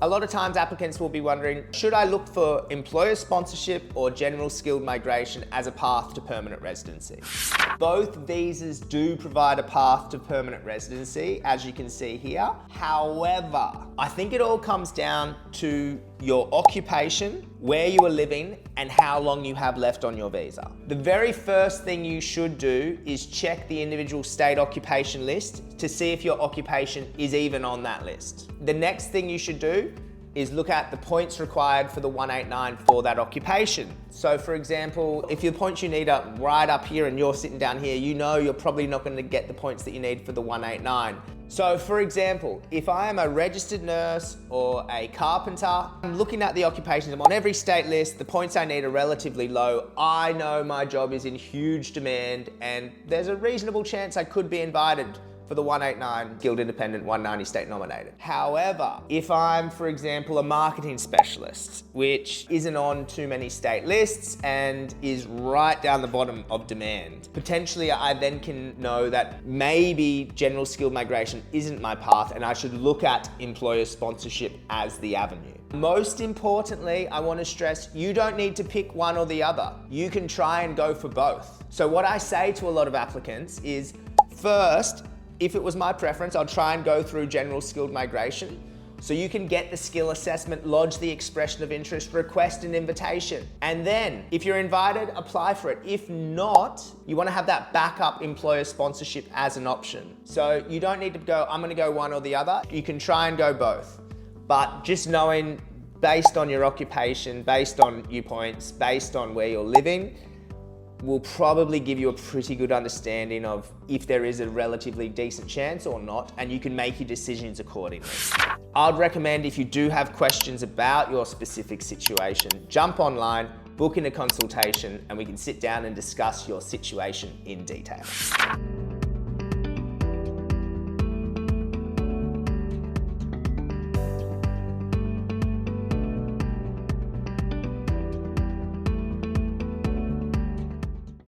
A lot of times applicants will be wondering, should I look for employer sponsorship or general skilled migration as a path to permanent residency? Both visas do provide a path to permanent residency, as you can see here. However, I think it all comes down to your occupation, where you are living, and how long you have left on your visa. The very first thing you should do is check the individual state occupation list to see if your occupation is even on that list. The next thing you should do is look at the points required for the 189 for that occupation. So for example, if your points you need are right up here and you're sitting down here, you know you're probably not going to get the points that you need for the 189. So for example, if I am a registered nurse or a carpenter, I'm looking at the occupations, I'm on every state list, the points I need are relatively low, I know my job is in huge demand and there's a reasonable chance I could be invited for the 189 Guild Independent 190 state nominated. However, if I'm, for example, a marketing specialist, which isn't on too many state lists and is right down the bottom of demand, potentially I then can know that maybe general skilled migration isn't my path and I should look at employer sponsorship as the avenue. Most importantly, I want to stress, you don't need to pick one or the other. You can try and go for both. So what I say to a lot of applicants is, first, if it was my preference, I'll try and go through general skilled migration. So you can get the skill assessment, lodge the expression of interest, request an invitation. And then if you're invited, apply for it. If not, you want to have that backup employer sponsorship as an option. So you don't need to go, I'm going to go one or the other. You can try and go both. But just knowing based on your occupation, based on your points, based on where you're living, will probably give you a pretty good understanding of if there is a relatively decent chance or not, and you can make your decisions accordingly. I'd recommend, if you do have questions about your specific situation, jump online, book in a consultation, and we can sit down and discuss your situation in detail.